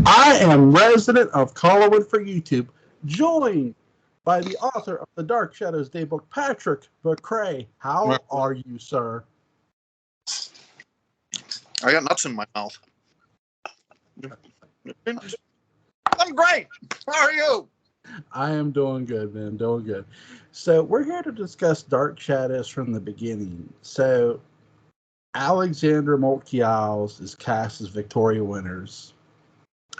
I am resident of Collinwood for YouTube, joined by the author of the Dark Shadows Daybook, Patrick McCray. How are you, sir? I got nuts in my mouth. I'm great. How are you? I am doing good, man. Doing good. So we're here to discuss Dark Shadows from the beginning. So Alexandra Moltke-Isles is cast as Victoria Winters.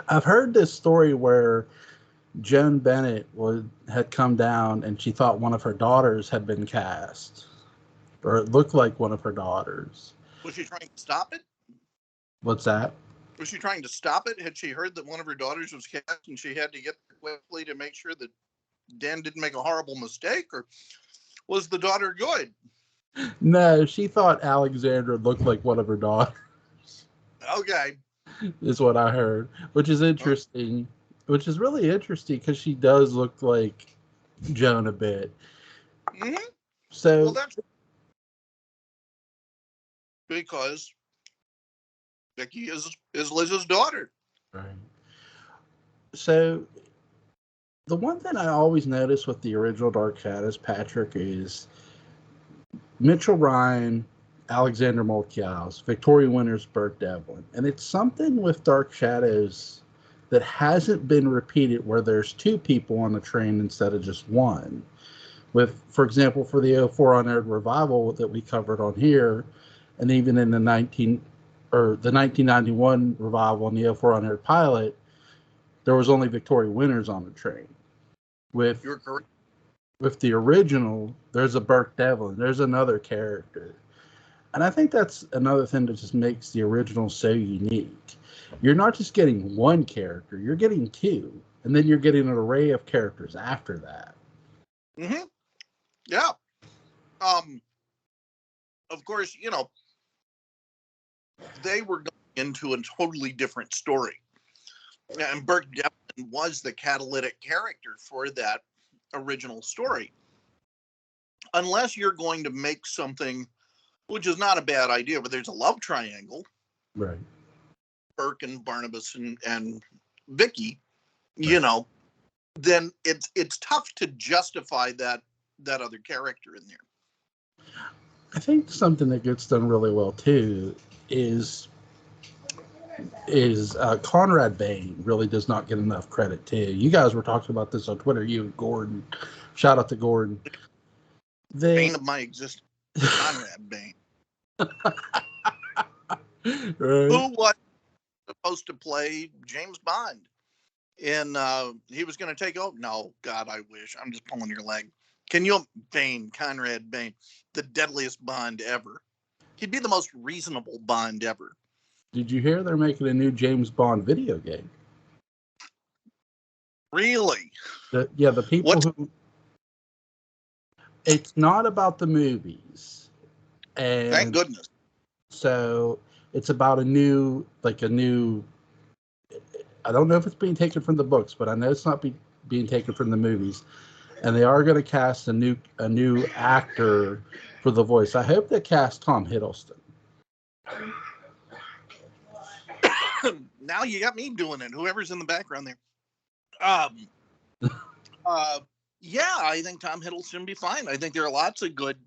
I've heard this story where Joan Bennett had come down and she thought one of her daughters had been cast, or it looked like one of her daughters. Was she trying to stop it? What's that? Was she trying to stop it? Had she heard that one of her daughters was cast and she had to get quickly to make sure that Dan didn't make a horrible mistake, or was the daughter good? No, she thought Alexandra looked like one of her daughters. Okay. Is what I heard, which is interesting, which is really interesting because she does look like Joan a bit. Mm-hmm. So, well, that's because Vicky is Liz's daughter. Right. So, the one thing I always notice with the original Dark Shadows, Patrick, is Mitchell Ryan, Alexander Moltke-Isles, Victoria Winters, Burt Devlin. And it's something with Dark Shadows that hasn't been repeated where there's two people on the train instead of just one. With, for example, for the 04 unaired revival that we covered on here, and even in the 1991 revival and the 04 unaired pilot, there was only Victoria Winters on the train. You're correct. With the original, there's a Burt Devlin. There's another character. And I think that's another thing that just makes the original so unique. You're not just getting one character, you're getting two. And then you're getting an array of characters after that. Mm-hmm. Yeah. Of course, they were going into a totally different story. And Burt Devlin was the catalytic character for that original story. Unless you're going to make something, which is not a bad idea, but there's a love triangle. Right. Burke and Barnabas and Vicky, right. Then it's tough to justify that other character in there. I think something that gets done really well too is Conrad Bain really does not get enough credit too. You guys were talking about this on Twitter, you and Gordon. Shout out to Gordon. Bane of my existence, Conrad Bain. Right. Who was supposed to play James Bond? And he was going to take over. No, God, I wish. I'm just pulling your leg. Can you, Conrad Bain, the deadliest Bond ever? He'd be the most reasonable Bond ever. Did you hear they're making a new James Bond video game? Really? The people who... It's not about the movies. And thank goodness. So it's about a new... I don't know if it's being taken from the books, but I know it's not being taken from the movies. And they are going to cast a new actor for the voice. I hope they cast Tom Hiddleston. Now you got me doing it. Whoever's in the background there. Yeah, I think Tom Hiddleston would be fine. I think there are lots of good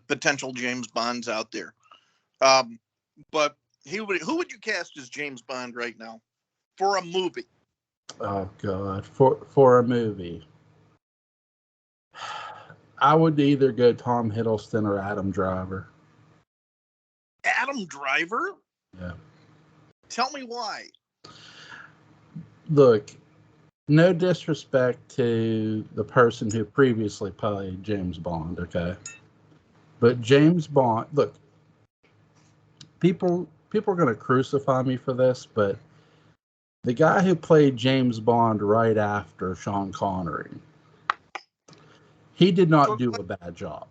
potential James Bonds out there. But who would you cast as James Bond right now for a movie? Oh God, for a movie, I would either go Tom Hiddleston or Adam Driver. Adam Driver? Yeah. Tell me why. Look, no disrespect to the person who previously played James Bond, okay? But James Bond, look, people are going to crucify me for this, but the guy who played James Bond right after Sean Connery, he did not do a bad job.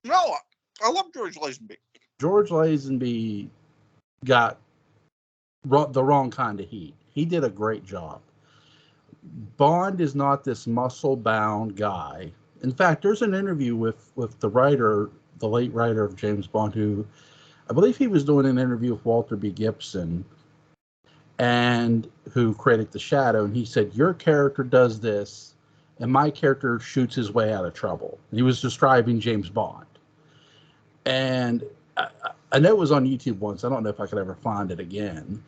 No, I love George Lazenby. George Lazenby got the wrong kind of heat. He did a great job. Bond is not this muscle-bound guy. In fact, there's an interview with the writer, the late writer of James Bond, who I believe he was doing an interview with Walter B. Gibson. and who created the Shadow, and he said, your character does this, and my character shoots his way out of trouble. And he was describing James Bond. And I know it was on YouTube once. I don't know if I could ever find it again.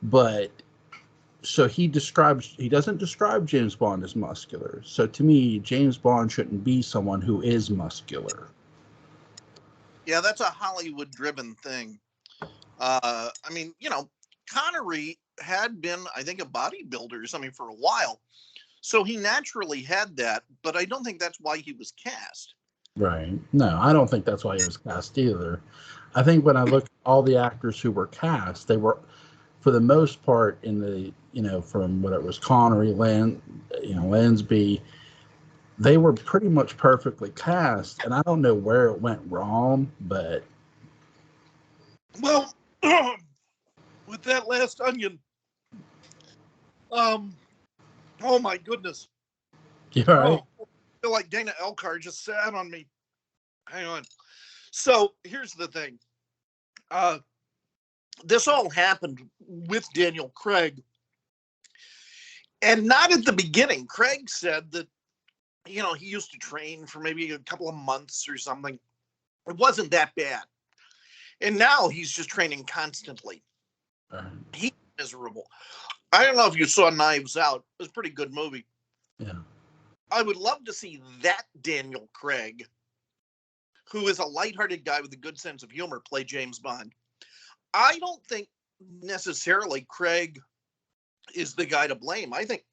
But so he doesn't describe James Bond as muscular. So to me, James Bond shouldn't be someone who is muscular. Yeah, that's a Hollywood-driven thing. I mean, Connery had been, I think, a bodybuilder or something for a while. So he naturally had that, but I don't think that's why he was cast. Right. No, I don't think that's why he was cast either. I think when I look at all the actors who were cast, they were, for the most part, in the, from whether it was Connery, Lansby, they were pretty much perfectly cast. And I don't know where it went wrong, but. Well, with that last onion, oh my goodness. You all right? I feel like Dana Elcar just sat on me. Hang on. So here's the thing. This all happened with Daniel Craig. And not at the beginning. Craig said that, he used to train for maybe a couple of months or something. It wasn't that bad. And now he's just training constantly. He's miserable. I don't know if you saw Knives Out. It was a pretty good movie. Yeah. I would love to see that Daniel Craig, who is a lighthearted guy with a good sense of humor, play James Bond. I don't think necessarily Craig is the guy to blame. I think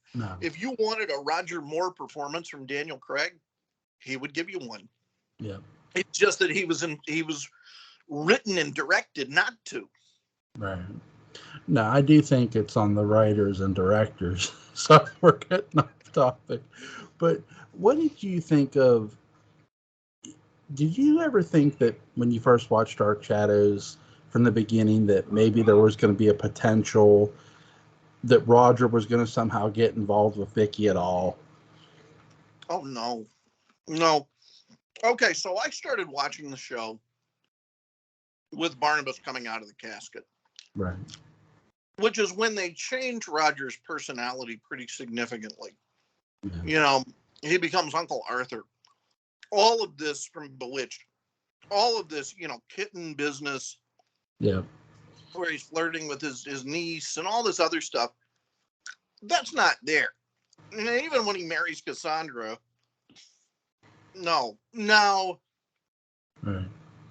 if you wanted a Roger Moore performance from Daniel Craig, he would give you one. Yeah. It's just that he was written and directed not to. Right. No, I do think it's on the writers and directors. Sorry, we're getting off topic. But what did you think of? Did you ever think that when you first watched Dark Shadows from the beginning that maybe there was going to be a potential that Roger was going to somehow get involved with Vicky at all? Oh, no. No. Okay, so I started watching the show with Barnabas coming out of the casket. Right. Which is when they changed Roger's personality pretty significantly. Yeah. He becomes Uncle Arthur. All of this from Bewitched. All of this, kitten business. Yeah. Where he's flirting with his niece and all this other stuff. That's not there. And even when he marries Cassandra, no. Now, Right.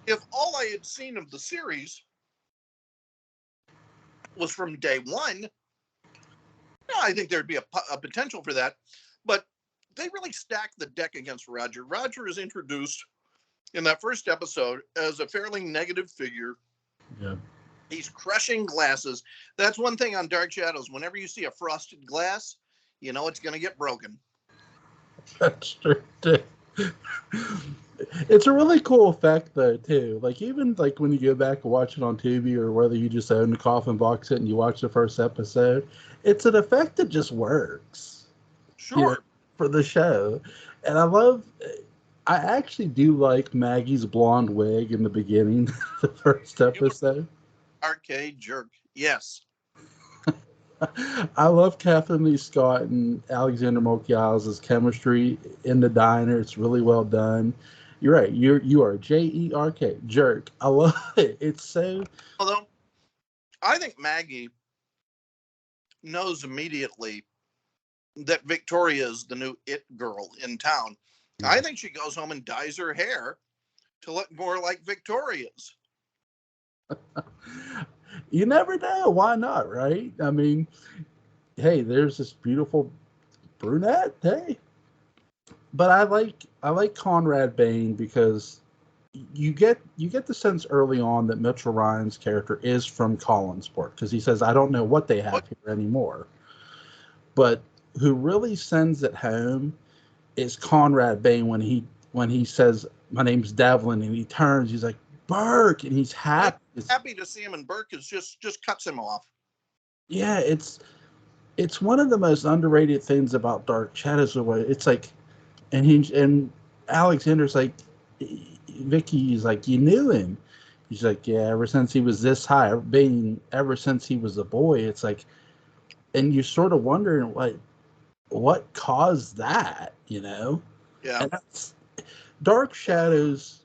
if all I had seen of the series was from day one, I think there'd be a potential for that. But they really stacked the deck against Roger. Roger is introduced in that first episode as a fairly negative figure. Yeah. He's crushing glasses. That's one thing on Dark Shadows. Whenever you see a frosted glass, it's going to get broken. That's true, too. It's a really cool effect, though, too. Like, even like when you go back and watch it on Tubi, or whether you just own the coffin box set and you watch the first episode, it's an effect that just works. Sure. For the show. And I actually do like Maggie's blonde wig in the beginning, the first episode. Arcade jerk. Yes. I love Catherine Lee Scott and Alexander Mokial's chemistry in the diner. It's really well done. You're right. You are Jerk. Jerk. I love it. It's so. Although, I think Maggie knows immediately that Victoria is the new it girl in town. Yeah. I think she goes home and dyes her hair to look more like Victoria's. You never know. Why not, right? I mean, hey, there's this beautiful brunette. Hey, but I like Conrad Bain because you get the sense early on that Mitchell Ryan's character is from Collinsport, because he says, I don't know what they have here anymore. But who really sends it home is Conrad Bain when he says, my name's Devlin, and he turns, he's like, Burke, and he's happy. Happy to see him, and Burke is just cuts him off. Yeah, it's one of the most underrated things about Dark Shadows. It's like, and Alexander's like, Vicky's like, you knew him. He's like, yeah, ever since he was this high, ever since he was a boy. It's like, and you're sort of wondering what caused that, Yeah. And that's Dark Shadows,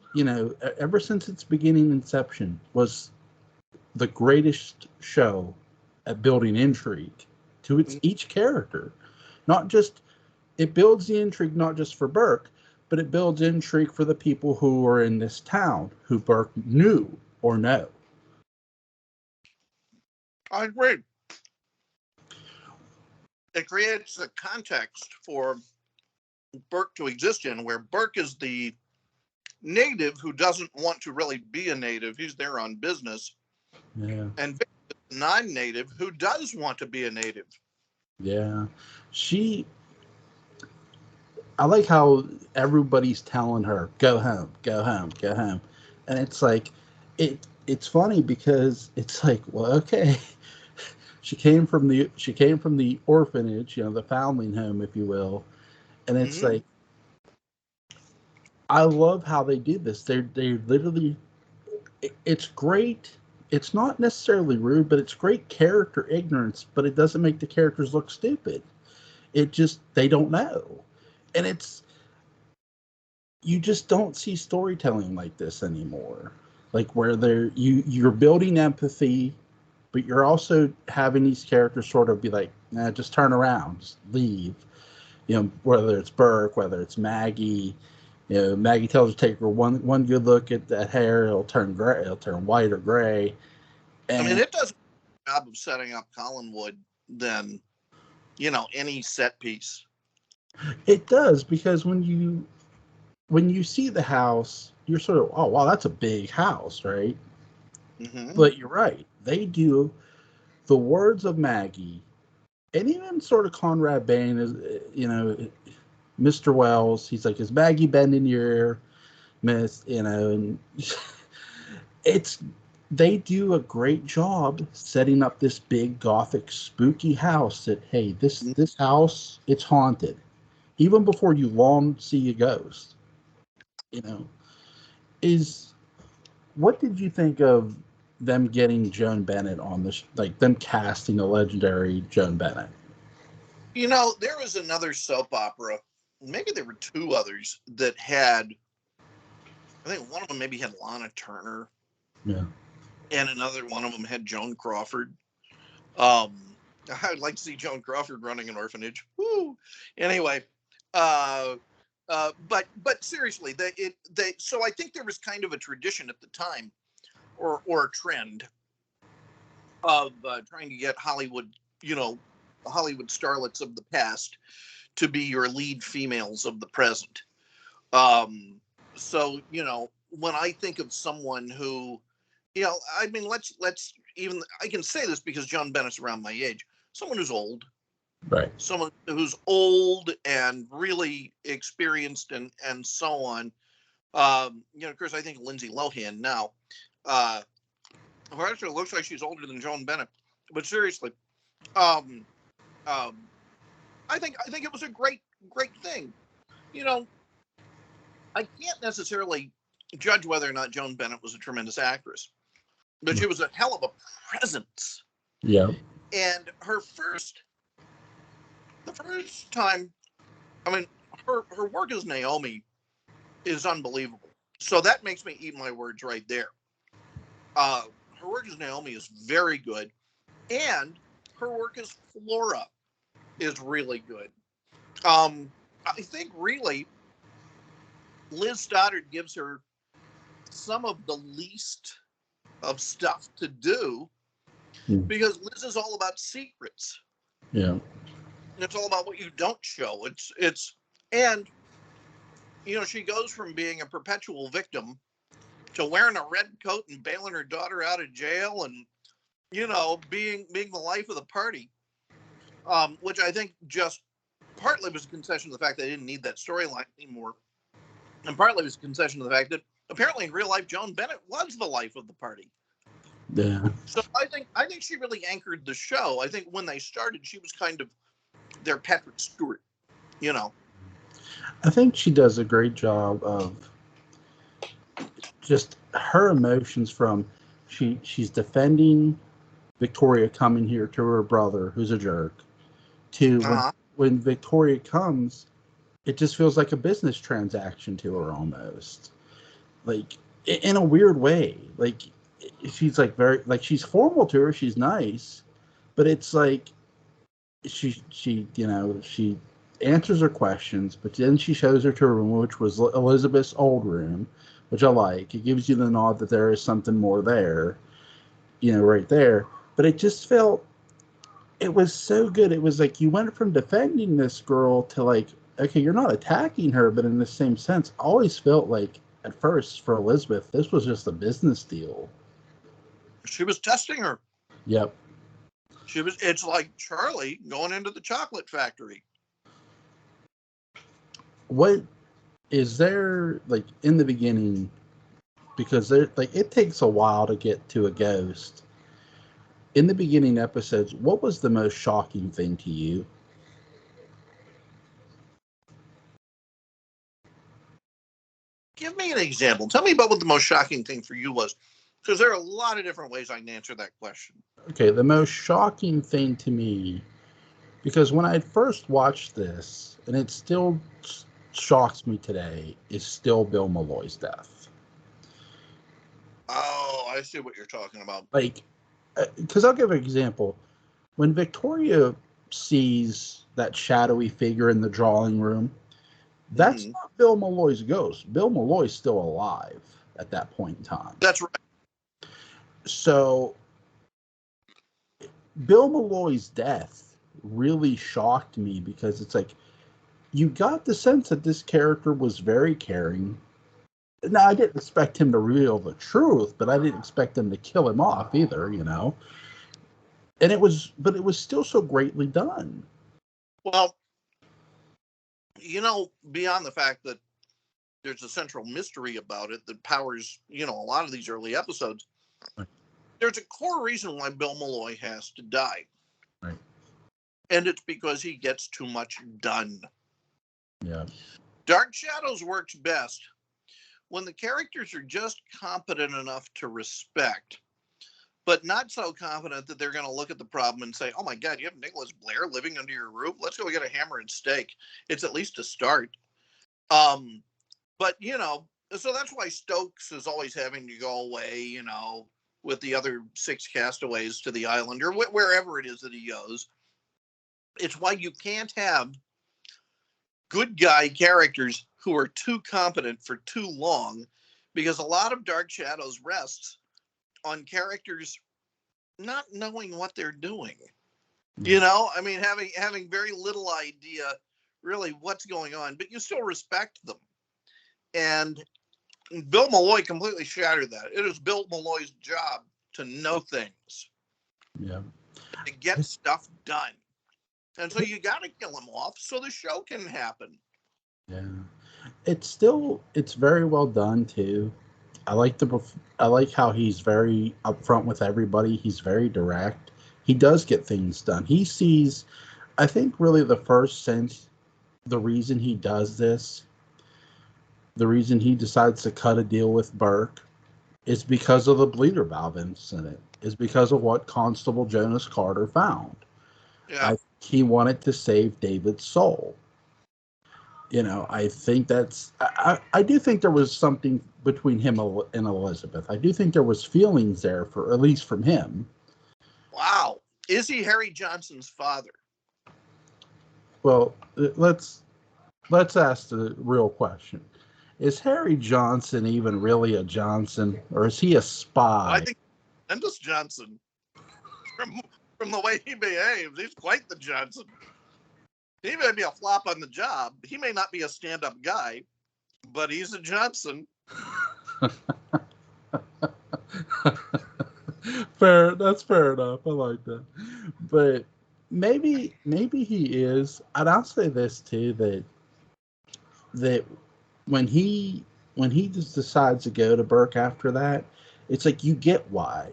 ever since its beginning inception, was the greatest show at building intrigue to its each character. Not just it builds the intrigue not just for Burke, but it builds intrigue for the people who are in this town who Burke knew or know. I agree. It creates a context for Burke to exist in, where Burke is the native who doesn't want to really be a native. He's there on business. Yeah. And Vic is the non-native who does want to be a native. Yeah. I like how everybody's telling her, go home, go home, go home. And it's like, it's funny because it's like, well, okay. She came from the orphanage, the foundling home, if you will. And it's like, I love how they did this. They literally, it's great. It's not necessarily rude, but it's great character ignorance, but it doesn't make the characters look stupid. It just, they don't know. And you just don't see storytelling like this anymore. Like where you're building empathy, but you're also having these characters sort of be like, nah, just turn around, just leave. Whether it's Burke, whether it's Maggie. Maggie tells her to take her one good look at that hair, it'll turn gray, it'll turn white or gray. And It does a job of setting up Collinwood than, any set piece. it does, because when you see the house, you're sort of, oh wow, that's a big house, right? But you're right. They do the words of Maggie, and even sort of Conrad Bain is, Mr. Wells. He's like, is Maggie bending your ear, Miss? And it's they do a great job setting up this big gothic spooky house that, hey, this house, it's haunted even before you long see a ghost. you know is What did you think of them getting Joan Bennett on this, like them casting the legendary Joan Bennett? There was another soap opera, maybe there were two others that had, I think one of them maybe had Lana Turner. Yeah. And another one of them had Joan Crawford. I'd like to see Joan Crawford running an orphanage. Woo! Anyway, uh, but seriously, so I think there was kind of a tradition at the time, or a trend of trying to get Hollywood, Hollywood starlets of the past to be your lead females of the present. So when I think of someone who, I mean, let's even, I can say this because John Bennett's around my age. Someone who's old, Right. someone who's old and really experienced, and so on. Of course, I think Lindsay Lohan now, who actually looks like she's older than Joan Bennett. But seriously, um, I think it was a great thing. I can't necessarily judge whether or not Joan Bennett was a tremendous actress, but she was a hell of a presence. Yeah. And the first time, I mean, her work as Naomi is unbelievable. So that makes me eat my words right there. Her work as Naomi is very good, and her work as Flora is really good. I think really Liz Stoddard gives her some of the least of stuff to do, because Liz is all about secrets. Yeah. It's all about what you don't show. And she goes from being a perpetual victim to wearing a red coat and bailing her daughter out of jail, and being the life of the party, which I think just partly was a concession to the fact that they didn't need that storyline anymore, and partly was a concession to the fact that apparently in real life Joan Bennett was the life of the party. Yeah. So I think she really anchored the show. I think when they started, she was kind of their Patrick Stewart. I think she does a great job of just her emotions from she's defending Victoria coming here to her brother, who's a jerk, to when Victoria comes, it just feels like a business transaction to her almost. Like, in a weird way. Like, she's like very, like, she's formal to her, she's nice, but it's like, she she answers her questions, but then she shows her to a room, which was Elizabeth's old room, which I like. It gives you the nod that there is something more there, right there. But it just felt, it was so good. It was like you went from defending this girl to like, okay, you're not attacking her, but in the same sense, I always felt like at first for Elizabeth, this was just a business deal. She was testing her. Yep. It's like Charlie going into the chocolate factory. What is there, like, in the beginning, because there, like, it takes a while to get to a ghost. In the beginning episodes, what was the most shocking thing to you? Give me an example. Tell me about what the most shocking thing for you was, because there are a lot of different ways I can answer that question. Okay, the most shocking thing to me, because when I first watched this, and it still shocks me today, is still Bill Malloy's death. Oh, I see what you're talking about. Like, because I'll give an example. When Victoria sees that shadowy figure in the drawing room, that's not Bill Malloy's ghost. Bill Malloy's still alive at that point in time. That's right. So, Bill Malloy's death really shocked me because it's like, you got the sense that this character was very caring. Now, I didn't expect him to reveal the truth, but I didn't expect him to kill him off either, And it was still so greatly done. Well, beyond the fact that there's a central mystery about it that powers, a lot of these early episodes, right. There's a core reason why Bill Malloy has to die. Right. And it's because he gets too much done. Yeah. Dark Shadows works best when the characters are just competent enough to respect, but not so confident that they're going to look at the problem and say, oh my God, you have Nicholas Blair living under your roof? Let's go get a hammer and stake. It's at least a start. But, so that's why Stokes is always having to go away, with the other 6 castaways to the island or wherever it is that he goes. It's why you can't have good guy characters who are too competent for too long, because a lot of Dark Shadows rests on characters not knowing what they're doing. Having very little idea really what's going on, but you still respect them. And Bill Malloy completely shattered that. It is Bill Malloy's job to know things. Yeah. To get stuff done. And so you got to kill him off so the show can happen. Yeah. It's very well done too. I like how he's very upfront with everybody. He's very direct. He does get things done. He sees, I think really the first sense, the reason he does this, the reason he decides to cut a deal with Burke is because of the bleeder valve incident, is because of what Constable Jonas Carter found. Yeah. He wanted to save David's soul. I think I do think there was something between him and Elizabeth. I do think there was feelings there, for at least from him. Wow. Is he Harry Johnson's father? Well, let's ask the real question. Is Harry Johnson even really a Johnson, or is he a spy? I think Endus Johnson, from the way he behaves, he's quite the Johnson. He may be a flop on the job. He may not be a stand-up guy, but he's a Johnson. That's fair enough. I like that. But maybe he is. And I'll say this too, that when he just decides to go to Burke after that, it's like you get why.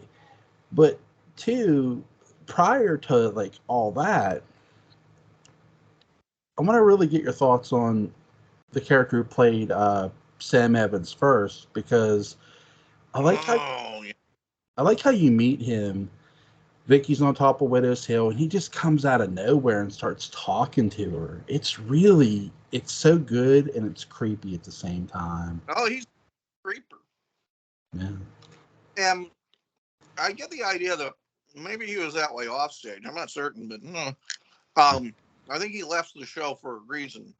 But two, prior to like all that, I want to really get your thoughts on the character who played Sam Evans first, because I like how you meet him, Vicky's on top of Widow's Hill, and he just comes out of nowhere and starts talking to her. It's so good, and it's creepy at the same time. Oh, he's a creeper. Yeah. And I get the idea that maybe he was that way off stage. I'm not certain, but no. I think he left the show for a reason.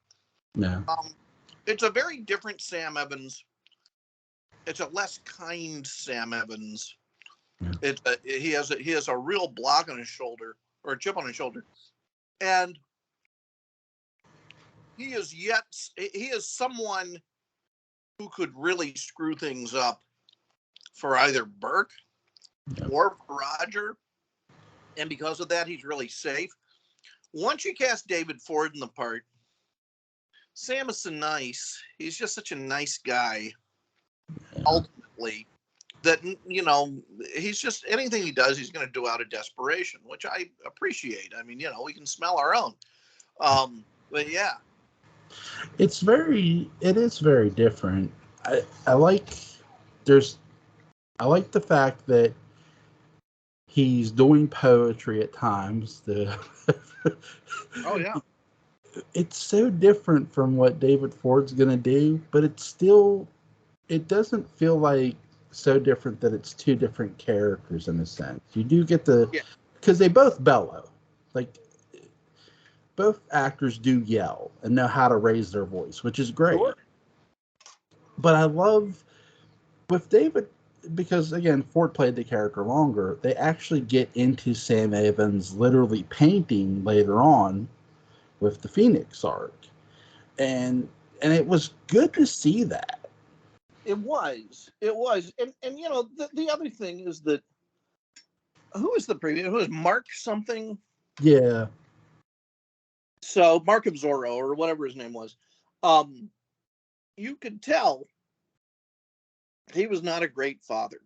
Yeah. It's a very different Sam Evans. It's a less kind Sam Evans. Yeah. He has a real block on his shoulder, or a chip on his shoulder, and he is someone who could really screw things up for either Burke or for Roger, and because of that, he's really safe. Once you cast David Ford in the part, Sam is so nice. He's just such a nice guy. Yeah. Ultimately, that, you know, he's just, anything he does, he's going to do out of desperation, which I appreciate. I mean, you know, we can smell our own. But yeah, it is very different. I like the fact that he's doing poetry at times. Oh yeah. It's so different from what David Ford's going to do, but it doesn't feel like so different that it's two different characters in a sense. You do get because they both bellow. Like, both actors do yell and know how to raise their voice, which is great. Sure. But I love with David, because again, Ford played the character longer, they actually get into Sam Evans literally painting later on with the Phoenix arc. And it was good to see that. It was. And you know, the other thing is that, who was the previous? Who was Mark something? Yeah. So Mark of Zorro, or whatever his name was. You could tell he was not a great father.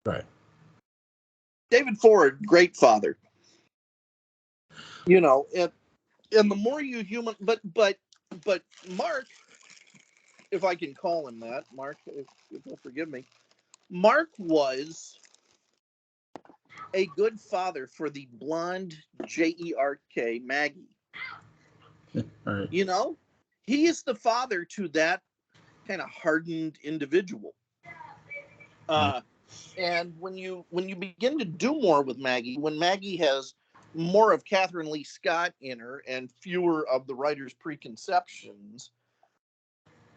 Right. David Ford, great father. You know, and the more you human, but Mark, if I can call him that, Mark, if you'll forgive me, Mark was a good father for the blonde Jerk Maggie. Right. You know, he is the father to that kind of hardened individual. And when you begin to do more with Maggie, when Maggie has more of Catherine Lee Scott in her and fewer of the writer's preconceptions,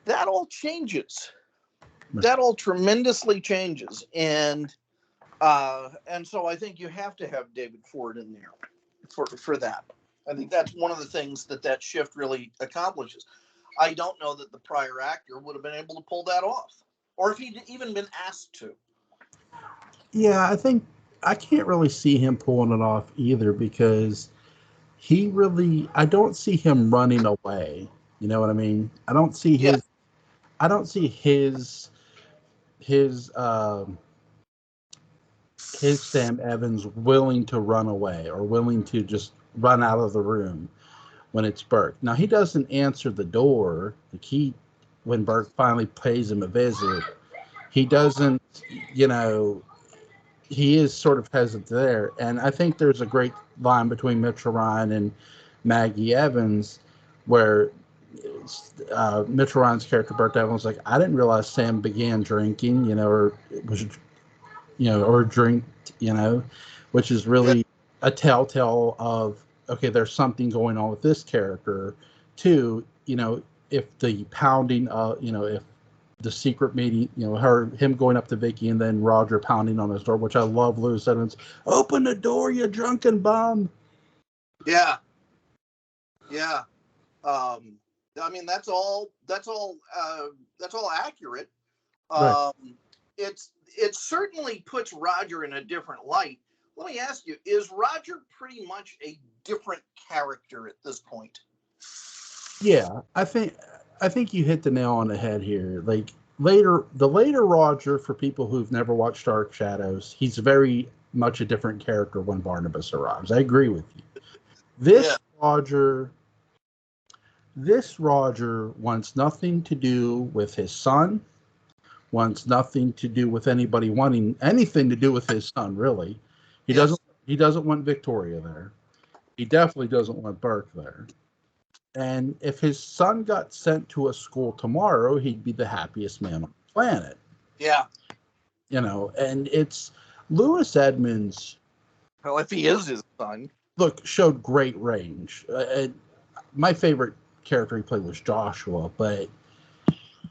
that all changes. That all tremendously changes. And so I think you have to have David Ford in there for that. I think that's one of the things that shift really accomplishes. I don't know that the prior actor would have been able to pull that off, or if he'd even been asked to. Yeah, I think I can't really see him pulling it off either, because I don't see him running away. You know what I mean? I don't see his Sam Evans willing to run away or willing to just run out of the room when it's Burke. Now, he doesn't answer the door. When Burke finally pays him a visit, he doesn't, he is sort of hesitant there. And I think there's a great line between Mitchell Ryan and Maggie Evans where Mitchell Ryan's character, Burt Evans, like, I didn't realize Sam began drinking, or was, or drinked, which is really a telltale of, okay, there's something going on with this character too. If the pounding, if the secret meeting, him going up to Vicky and then Roger pounding on his door, which I love. Lewis Evans, open the door, you drunken bum. Yeah. I mean, that's all accurate. Right. It certainly puts Roger in a different light. Let me ask you, is Roger pretty much a different character at this point? Yeah, I think you hit the nail on the head here. Like, the later Roger, for people who've never watched Dark Shadows, he's very much a different character when Barnabas arrives. I agree with you. This Roger wants nothing to do with his son, wants nothing to do with anybody wanting anything to do with his son, really. He doesn't He doesn't want Victoria there. He definitely doesn't want Burke there. And if his son got sent to a school tomorrow, he'd be the happiest man on the planet. Yeah. And it's Lewis Edmonds. Well, if he is his son. Look, showed great range. My favorite character he played was Joshua, but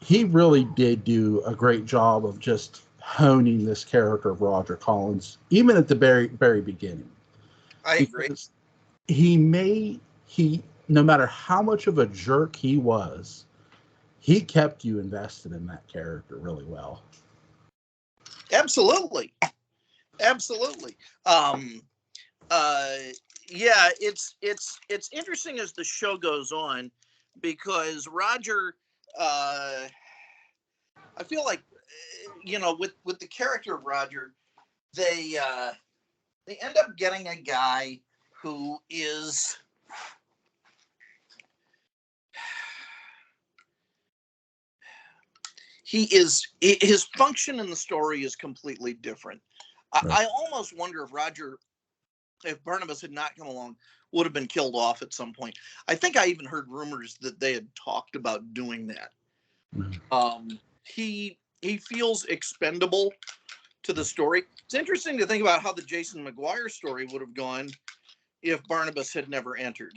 he really did do a great job of just honing this character of Roger Collins, even at the very, very beginning. I agree. No matter how much of a jerk he was, he kept you invested in that character really well. Absolutely. Yeah, it's interesting as the show goes on, because Roger, I feel like, with the character of Roger, they end up getting a guy who is his function in the story is completely different. Right. I almost wonder if Barnabas had not come along, would have been killed off at some point. I think I even heard rumors that they had talked about doing that. Mm-hmm. He feels expendable to the story. It's interesting to think about how the Jason Maguire story would have gone if Barnabas had never entered.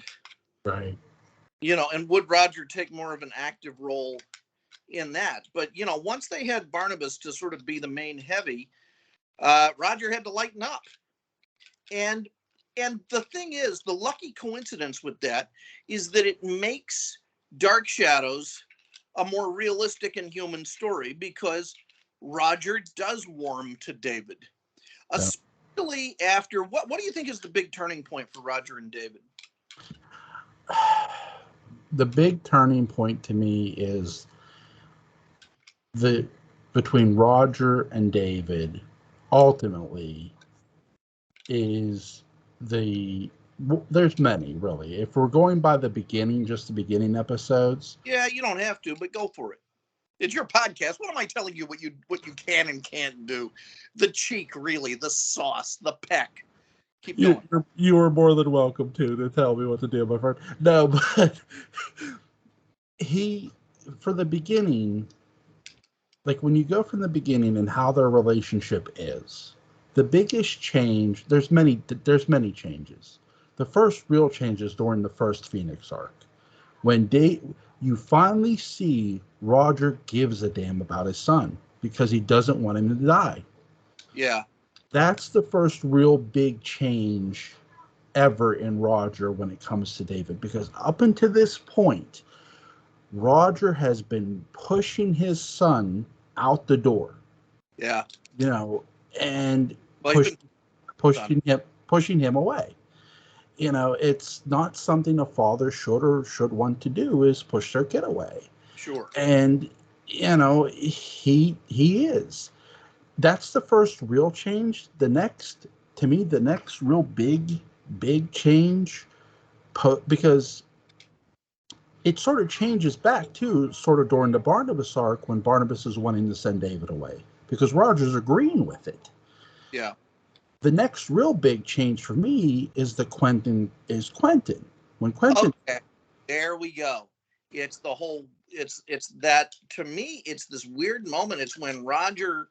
Right. And would Roger take more of an active role in that? But, once they had Barnabas to sort of be the main heavy, Roger had to lighten up. And the thing is, the lucky coincidence with that is that it makes Dark Shadows a more realistic and human story, because Roger does warm to David. Yeah. Especially after, what do you think is the big turning point for Roger and David? The big turning point to me is between Roger and David ultimately is there's many, really. If we're going by the beginning, just the beginning episodes. Yeah, you don't have to, but go for it. It's your podcast. What am I telling you what you can and can't do? The cheek, really, the sauce, the peck. Keep going. You are more than welcome to tell me what to do, my friend. No, but for the beginning, like when you go from the beginning and how their relationship is, the biggest change, there's many changes. The first real change is during the first Phoenix arc, when you finally see Roger gives a damn about his son because he doesn't want him to die. Yeah. That's the first real big change ever in Roger when it comes to David, because up until this point, Roger has been pushing his son out the door. Yeah. And pushing him away. It's not something a father should want to do, is push their kid away. Sure. And he is. That's the first real change. The next real big change, because it sort of changes back too, sort of during the Barnabas arc, when Barnabas is wanting to send David away because Roger's agreeing with it. Yeah. The next real big change for me is Quentin. When Quentin. Okay. There we go. It's the whole. It's that, to me. It's this weird moment. It's when Roger,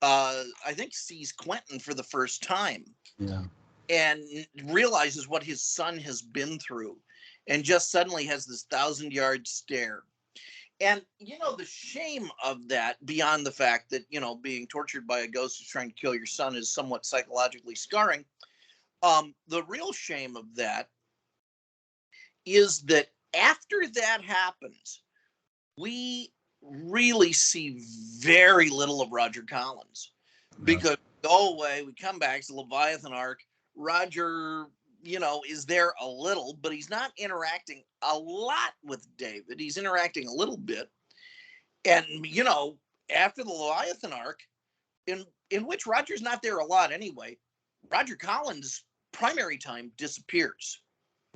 I think, sees Quentin for the first time. Yeah. And realizes what his son has been through, and just suddenly has this 1,000-yard stare. And, the shame of that, beyond the fact that, being tortured by a ghost who's trying to kill your son is somewhat psychologically scarring. The real shame of that is that after that happens, we really see very little of Roger Collins. Because we go away, we come back to the Leviathan arc. Roger, is there a little, but he's not interacting a lot with David. He's interacting a little bit. And, after the Leviathan arc, in which Roger's not there a lot anyway, Roger Collins' primary time disappears.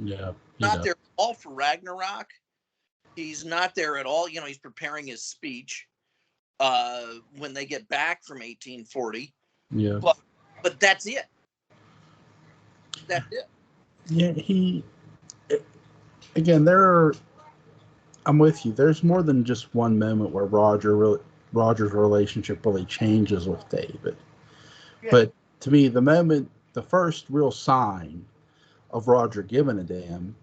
Yeah. Not there at all for Ragnarok. He's not there at all. He's preparing his speech when they get back from 1840. Yeah. But that's it. That's it. Yeah, again, I'm with you. There's more than just one moment where Roger's relationship really changes with David. Yeah. But to me, the first real sign of Roger giving a damn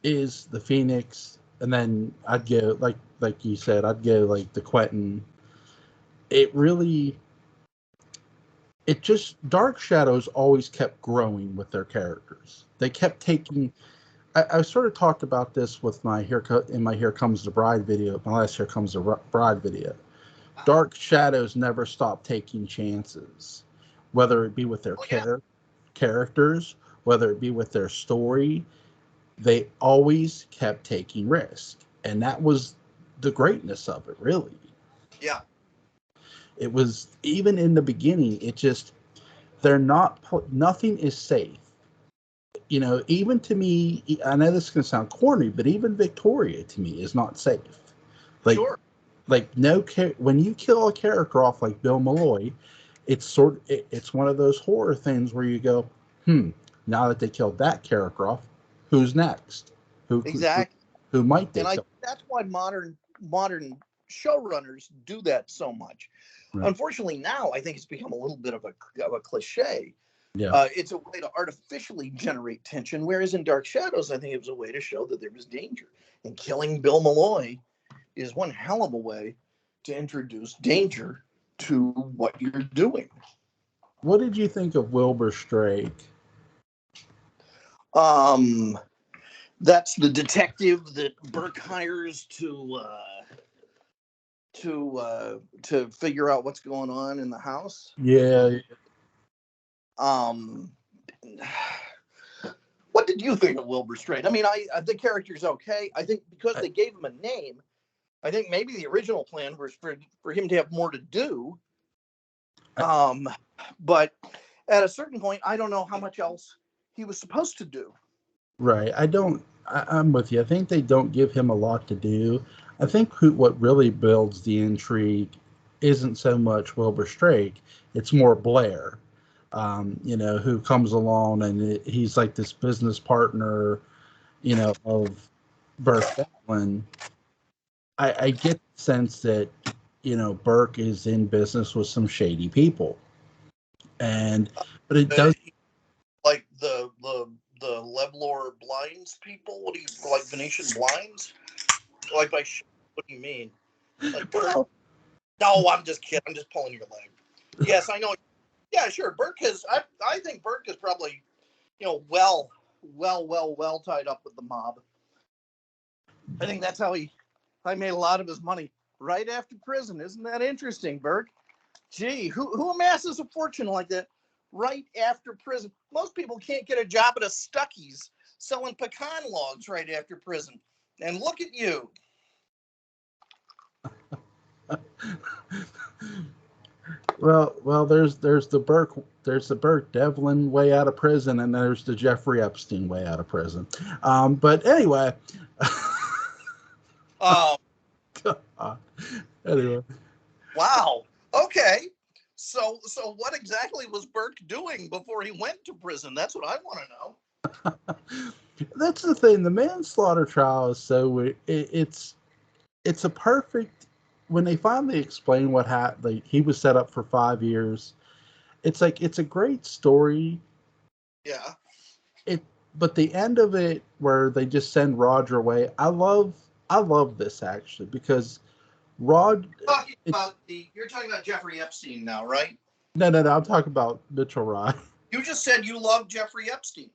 is the Phoenix, and then I'd go like you said, I'd go like the Quentin. It just Dark Shadows always kept growing with their characters. They kept taking. I sort of talked about this with my Here Comes the Bride video, my last Here Comes the Bride video. Dark Shadows never stopped taking chances, whether it be with their characters, whether it be with their story. They always kept taking risk, and that was the greatness of it, really. Yeah. It was, even in the beginning, it just, they're not, nothing is safe. You know, even to me, I know this is going to sound corny, but even Victoria to me is not safe. Like, Sure. like when you kill a character off like Bill Malloy, it's it's one of those horror things where you go, now that they killed that character off, who's next? Exactly. Who might they And kill? that's why modern showrunners do that so much. Right. Unfortunately, now I think it's become a little bit of a cliche. Yeah. It's a way to artificially generate tension, whereas in Dark Shadows, I think it was a way to show that there was danger. And killing Bill Malloy is one hell of a way to introduce danger to what you're doing. What did you think of Wilbur Strake? That's the detective that Burke hires to figure out what's going on in the house. Yeah. What did you think of Wilbur Straight? I mean, the character's okay. I think because they gave him a name, I think maybe the original plan was for him to have more to do. But at a certain point, I don't know how much else he was supposed to do. Right. I'm with you. I think they don't give him a lot to do. I think what really builds the intrigue isn't so much Wilbur Strake, it's more Blair. Who comes along and he's like this business partner, of Burke Devlin. I get the sense that, Burke is in business with some shady people. But it does. Like the Levelor blinds people? What do you like, Venetian blinds? Like what do you mean? Like, Well, no, I'm just kidding. I'm just pulling your leg. Yes, I know. Yeah, sure. Burke is. I think Burke is probably, well tied up with the mob. I think that's how I made a lot of his money right after prison. Isn't that interesting, Burke? Gee, who amasses a fortune like that right after prison? Most people can't get a job at a Stuckey's selling pecan logs right after prison. And look at you. Well, there's the Burke Devlin way out of prison, and there's the Jeffrey Epstein way out of prison. But anyway. Oh. Anyway. Wow. Okay. So what exactly was Burke doing before he went to prison? That's what I want to know. That's the thing. The manslaughter trial is so it's a perfect, when they finally explain what happened. Like, he was set up for 5 years. It's like, it's a great story. Yeah. But the end of it, where they just send Roger away, I love this actually, because you're talking about Jeffrey Epstein now, right? No, I'm talking about Mitchell Ryan. You just said you love Jeffrey Epstein.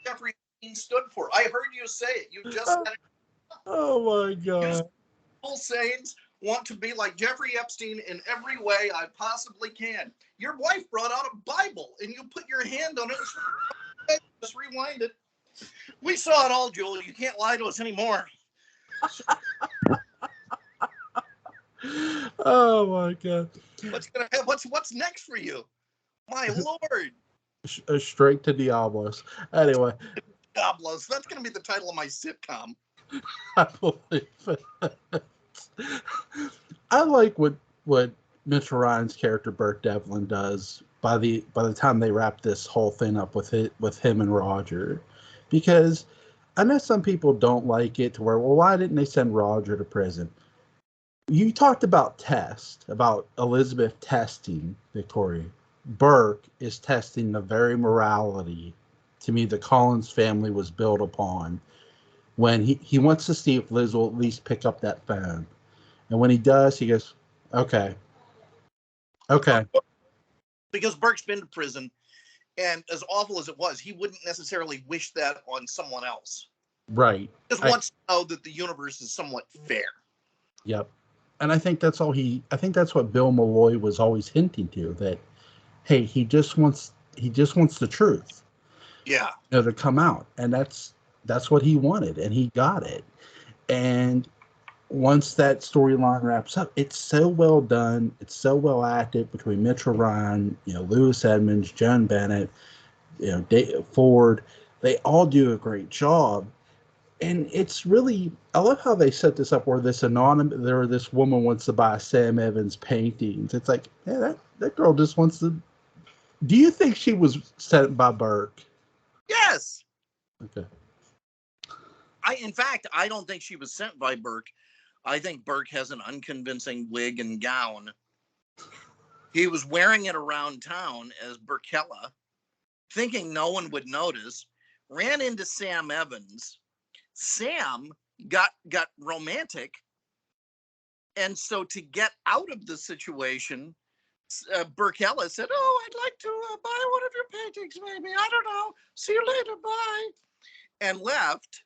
Jeffrey Epstein stood for. I heard you say it. You just said it. Oh my God. Full sayings. Want to be like Jeffrey Epstein in every way I possibly can. Your wife brought out a Bible and you put your hand on it. Just rewind it. We saw it all, Julie. You can't lie to us anymore. Oh my God. What's next for you? My Lord. Straight to Diablos. Anyway. Diablos. That's going to be the title of my sitcom. I believe it. I like what Mitchell Ryan's character Burke Devlin does by the time they wrap this whole thing up with him and Roger, because I know some people don't like it to where, well, why didn't they send Roger to prison? You talked about about Elizabeth testing Victoria. Burke is testing the very morality, to me, the Collins family was built upon, when he wants to see if Liz will at least pick up that phone. And when he does, he goes, okay. Because Burke's been to prison, and as awful as it was, he wouldn't necessarily wish that on someone else. Right. He just wants to know that the universe is somewhat fair. Yep. And I think that's what Bill Malloy was always hinting to, that, hey, he just wants the truth. Yeah. To come out. And that's what he wanted, and he got it. And once that storyline wraps up, it's so well done. It's so well acted between Mitchell Ryan, Lewis Edmonds, Joan Bennett, Ford. They all do a great job. And it's really, I love how they set this up where this woman wants to buy Sam Evans paintings. It's like, yeah, that girl just wants to. Do you think she was sent by Burke? Yes. Okay. In fact, I don't think she was sent by Burke. I think Burke has an unconvincing wig and gown. He was wearing it around town as Burkella, thinking no one would notice, ran into Sam Evans. Sam got romantic. And so to get out of the situation, Burkella said, "Oh, I'd like to buy one of your paintings, maybe. I don't know. See you later. Bye." And left.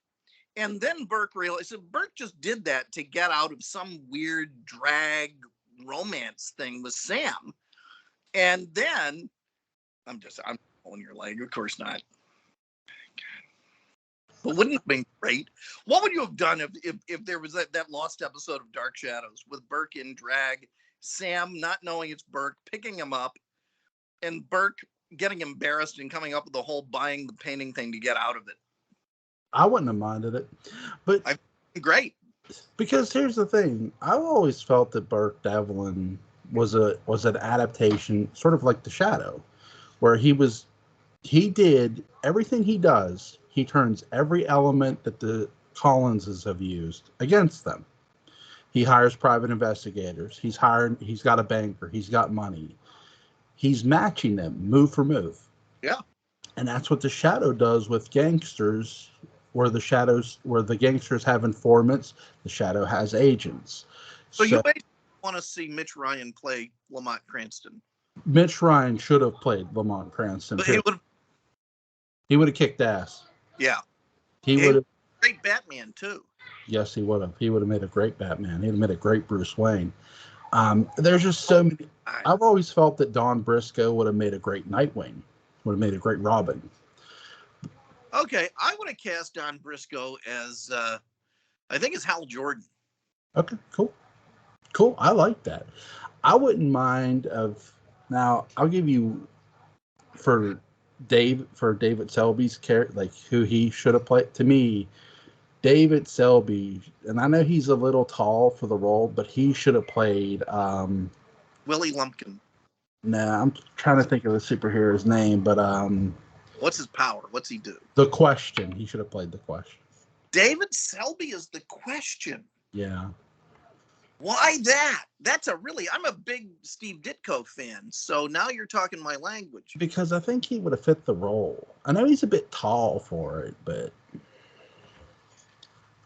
And then Burke realized that Burke just did that to get out of some weird drag romance thing with Sam. And then I'm pulling your leg. Of course not. But wouldn't it have been great? What would you have done if there was that lost episode of Dark Shadows with Burke in drag, Sam not knowing it's Burke, picking him up, and Burke getting embarrassed and coming up with the whole buying the painting thing to get out of it? I wouldn't have minded it. But great. Because here's the thing. I've always felt that Burke Devlin was an adaptation, sort of like The Shadow, where he did everything he does. He turns every element that the Collinses have used against them. He hires private investigators. He's got a banker. He's got money. He's matching them move for move. Yeah. And that's what The Shadow does with gangsters, where the gangsters have informants, The Shadow has agents. So you basically want to see Mitch Ryan play Lamont Cranston. Mitch Ryan should have played Lamont Cranston. But he would have kicked ass. Yeah. He would have. Great Batman, too. Yes, he would have. He would have made a great Batman. He'd have made a great Bruce Wayne. There's just so many. I've always felt that Don Briscoe would have made a great Nightwing. Would have made a great Robin. Okay, I would have cast Don Briscoe as, I think it's Hal Jordan. Okay, cool. I like that. I wouldn't mind now, I'll give you, for David Selby's character, like who he should have played, to me, David Selby, and I know he's a little tall for the role, but he should have played Willie Lumpkin. Nah, I'm trying to think of the superhero's name, but what's his power? What's he do? The Question. He should have played The Question. David Selby is The Question. Yeah. Why that? I'm a big Steve Ditko fan, so now you're talking my language. Because I think he would have fit the role. I know he's a bit tall for it, but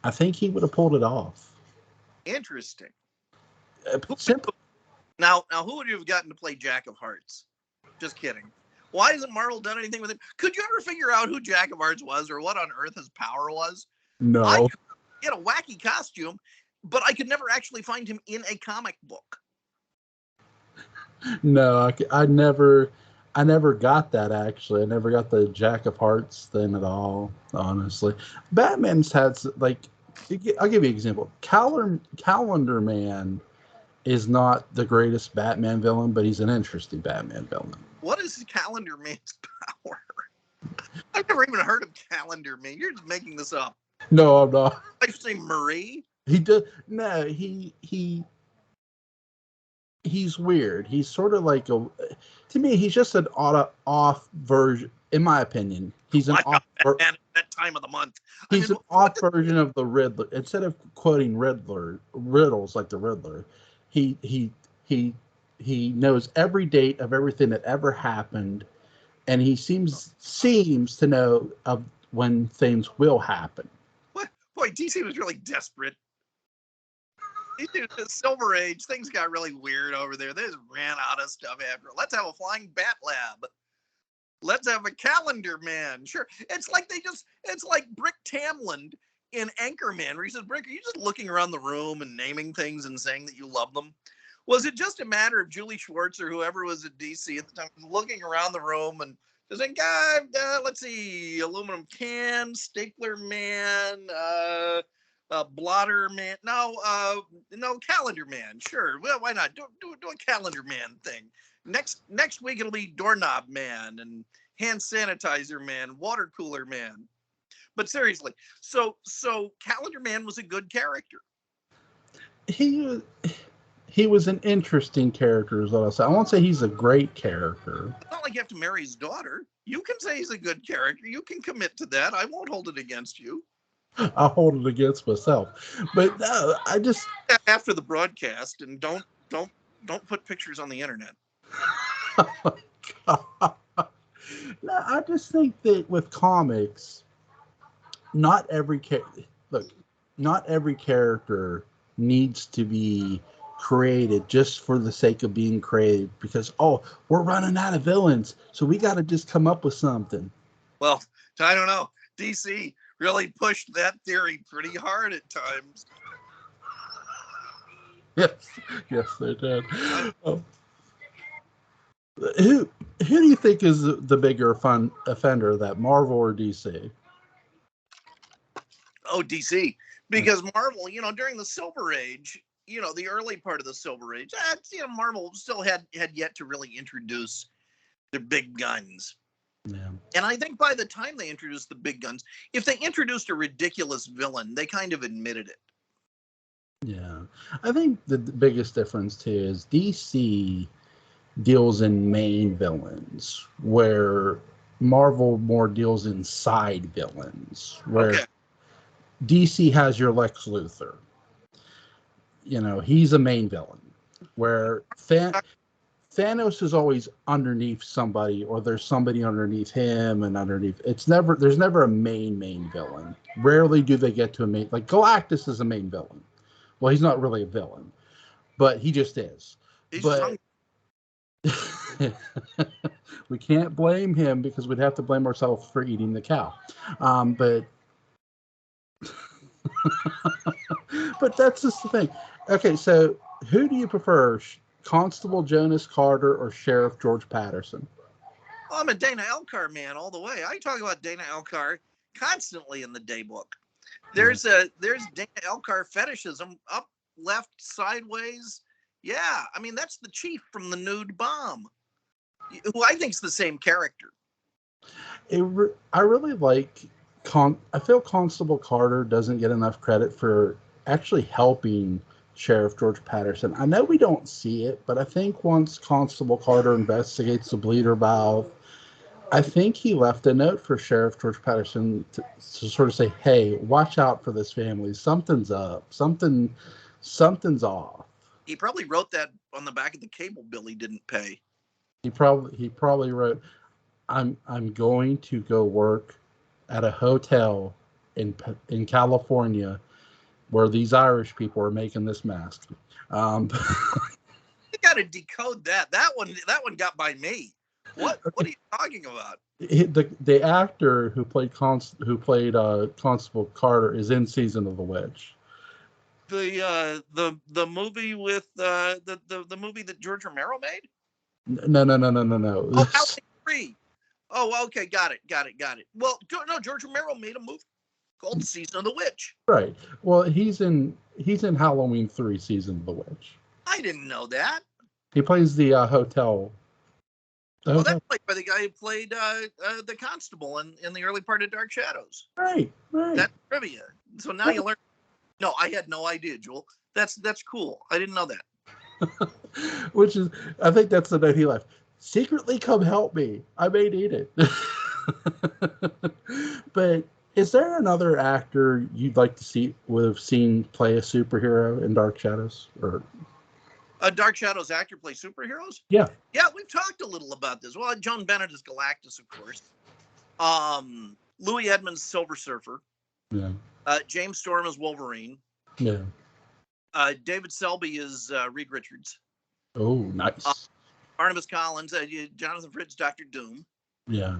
I think he would have pulled it off. Interesting. Simple. Now, who would you have gotten to play Jack of Hearts? Just kidding. Why hasn't Marvel done anything with him? Could you ever figure out who Jack of Hearts was, or what on earth his power was? No. He had a wacky costume, but I could never actually find him in a comic book. No, I never got that, actually. I never got the Jack of Hearts thing at all, honestly. Batman's had, like, I'll give you an example. Calendar Man is not the greatest Batman villain, but he's an interesting Batman villain. What is Calendar Man's power? I've never even heard of Calendar Man. You're just making this up. No, I'm not. I say Marie. He does. No, he he's weird. He's sort of like to me, he's just an off version, in my opinion. He's an off at that time of the month. He's an off version of the Riddler. Instead of quoting riddles like the Riddler, he knows every date of everything that ever happened, and he seems to know of when things will happen. What? Boy, DC was really desperate. The Silver Age, things got really weird over there. They just ran out of stuff after. Let's have a flying bat lab. Let's have a calendar man. Sure. It's like Brick Tamland in Anchorman, where he says, Brick, are you just looking around the room and naming things and saying that you love them? Was it just a matter of Julie Schwartz or whoever was at DC at the time looking around the room and just saying, let's see, aluminum can, stapler man, blotter man. No, calendar man. Sure. Well, why not? Do a calendar man thing. Next week it'll be doorknob man and hand sanitizer man, water cooler man. But seriously, so Calendar Man was a good character. He was an interesting character, is what I'll say. I won't say he's a great character. It's not like you have to marry his daughter. You can say he's a good character. You can commit to that. I won't hold it against you. I'll hold it against myself. But no, I just after the broadcast, and don't put pictures on the internet. No, I just think that with comics, not every character needs to be created just for the sake of being created because we're running out of villains, so we got to just come up with something. Well, I don't know. DC really pushed that theory pretty hard at times. Yes, they did. Who do you think is the bigger offender, that Marvel or DC? Oh, DC, because Marvel, during the Silver Age, the early part of the Silver Age, Marvel still had yet to really introduce their big guns. Yeah. And I think by the time they introduced the big guns, if they introduced a ridiculous villain, they kind of admitted it. Yeah. I think the biggest difference too is DC deals in main villains, where Marvel more deals in side villains, where DC has your Lex Luthor. He's a main villain, where Thanos is always underneath somebody, or there's somebody underneath him and underneath. There's never a main villain. Rarely do they get to a main, like Galactus is a main villain. Well, he's not really a villain, but he just is. We can't blame him because we'd have to blame ourselves for eating the cow. But but that's just the thing. Okay, so who do you prefer, Constable Jonas Carter or Sheriff George Patterson? Well, I'm a Dana Elcar man all the way. I talk about Dana Elcar constantly in the daybook. There's Dana Elcar fetishism, up, left, sideways. Yeah, I mean, that's the chief from the Nude Bomb, who I think's the same character. I really like. I feel Constable Carter doesn't get enough credit for actually helping Sheriff George Patterson. I know we don't see it, but I think once Constable Carter investigates the bleeder valve, I think he left a note for Sheriff George Patterson to sort of say, "Hey, watch out for this family. Something's up. Something's off." He probably wrote that on the back of the cable bill he didn't pay. He probably wrote, "I'm going to go work at a hotel in California where these Irish people are making this mask." You got to decode that. That one got by me. What are you talking about? The actor who played Constable Carter is in Season of the Witch. The movie with the movie that George Romero made? No. Oh, Halloween 3. Oh, okay, got it. Well, no, George Romero made a movie called Season of the Witch. Right. Well, he's in Halloween 3, Season of the Witch. I didn't know that. He plays the hotel. That's played by the guy who played the constable in the early part of Dark Shadows. Right. That's trivia. So now you learn. No, I had no idea, Joel. That's cool. I didn't know that. Which is, I think that's the note he left. Secretly come help me. I may need it. But is there another actor you'd like to see would have seen play a superhero in Dark Shadows? Or Dark Shadows actor play superheroes? yeah. Yeah, we've talked a little about this. Well, John Bennett is Galactus, of course. Louis Edmonds, Silver Surfer. Yeah. James Storm is Wolverine. Yeah. David Selby is Reed Richards. Oh, nice. Barnabas Collins, Jonathan Fritz, Dr. Doom. Yeah.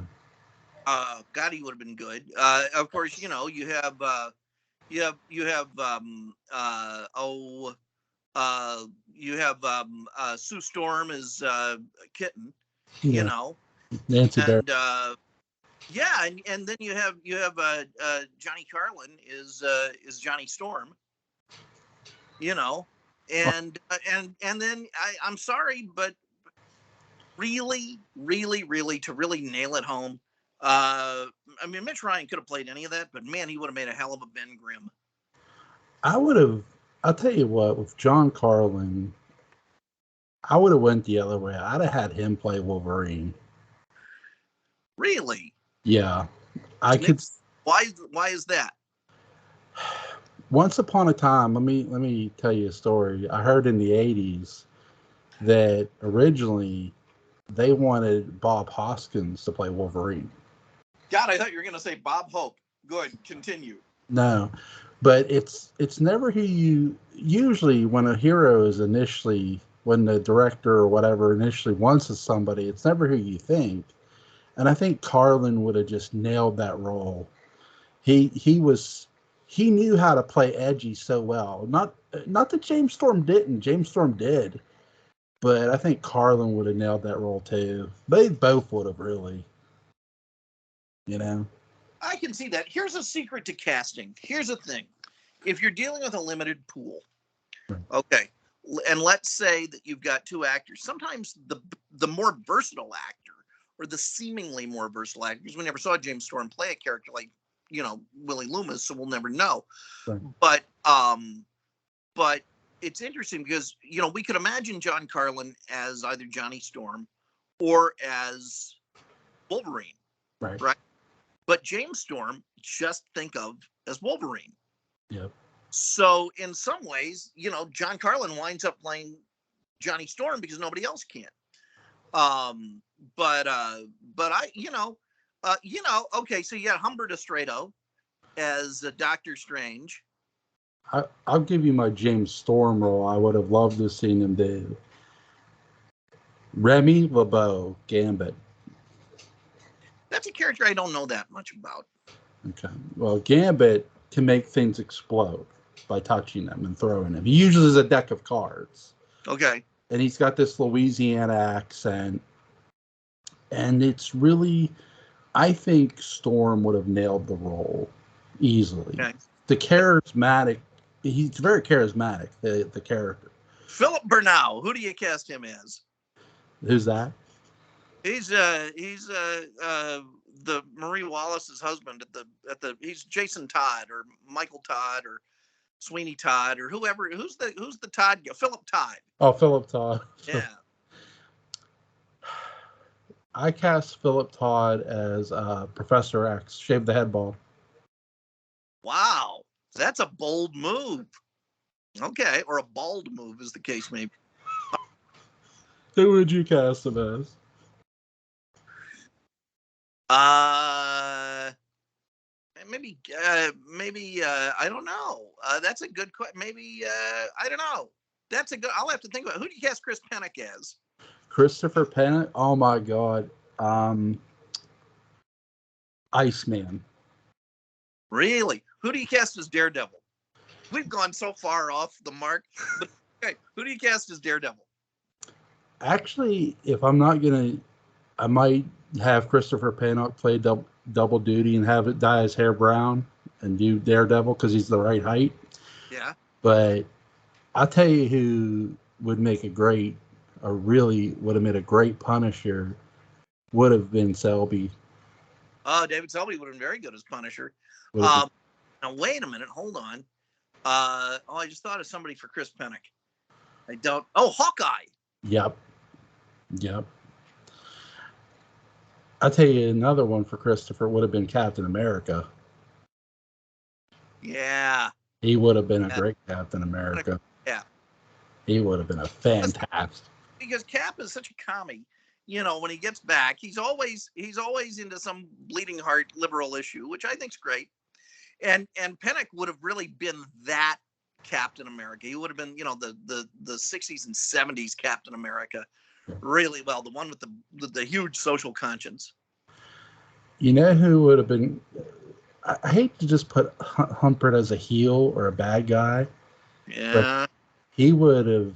God, he would have been good. Of course, you have Sue Storm as Kitten. Yeah. You know, Nancy Bear. and yeah, and then you have Johnny Carlin is Johnny Storm. You know, and then I'm sorry, but really to really nail it home. I mean, Mitch Ryan could have played any of that, but man, he would have made a hell of a Ben Grimm. I'll tell you what, with John Carlin, I would have went the other way. I'd have had him play Wolverine. Really? Yeah. I could. Why is that? Once upon a time, let me tell you a story. I heard in the 80s that originally they wanted Bob Hoskins to play Wolverine. God, I thought you were going to say Bob Hope. Good, continue. No, but it's never who you usually when a hero is initially when the director or whatever initially wants somebody, it's never who you think. And I think Carlin would have just nailed that role. He knew how to play edgy so well. Not that James Storm didn't. James Storm did. But I think Carlin would have nailed that role too. They both would have really. You know? I can see that. Here's a secret to casting. Here's the thing. If you're dealing with a limited pool, okay, and let's say that you've got two actors, sometimes the more versatile actor or the seemingly more versatile actor, because we never saw James Storm play a character like, Willie Loomis, so we'll never know. Right. But it's interesting because, we could imagine John Carlin as either Johnny Storm or as Wolverine. Right. But James Storm, just think of as Wolverine. Yep. So in some ways, John Carlin winds up playing Johnny Storm because nobody else can. But okay, so you got Humbert Estrado as Doctor Strange. I'll give you my James Storm role. I would have loved to have seen him do. Remy LeBeau, Gambit. That's a character I don't know that much about. Okay. Well, Gambit can make things explode by touching them and throwing them. He uses a deck of cards. Okay. And he's got this Louisiana accent. And it's really, I think Storm would have nailed the role easily. Okay. The charismatic, he's very charismatic, the character. Philip Bernau, who do you cast him as? Who's that? He's the Marie Wallace's husband he's Jason Todd or Michael Todd or Sweeney Todd or whoever. Who's the Todd? Philip Todd. Oh, Philip Todd. Yeah. I cast Philip Todd as Professor X, shave the head bald. Wow, that's a bold move. Okay, or a bald move, as the case may be. Who would you cast him as? Maybe I don't know. That's a good question. Maybe I don't know. That's a good. I'll have to think about it. Who do you cast Chris Pennock as? Christopher Pennock. Oh my God, Iceman. Really? Who do you cast as Daredevil? We've gone so far off the mark. But okay, who do you cast as Daredevil? Actually, if I'm not gonna, I might have Christopher Pennock play double duty and have it dye his hair brown and do Daredevil because he's the right height. Yeah. But I'll tell you who would make really would have made a great Punisher would have been Selby. David Selby would have been very good as Punisher. Now wait a minute, hold on. I just thought of somebody for Chris Pennock. I don't. Oh, Hawkeye. Yep. I'll tell you another one for Christopher would have been Captain America. Yeah. He would have been a great Captain America. Yeah. He would have been a fantastic. Because Cap is such a commie. When he gets back, he's always into some bleeding heart liberal issue, which I think's great. And Pennock would have really been that Captain America. He would have been, the 60s and 70s Captain America really well. The one with the huge social conscience. You know who would have been? I hate to just put Humphrey as a heel or a bad guy. Yeah. But he would have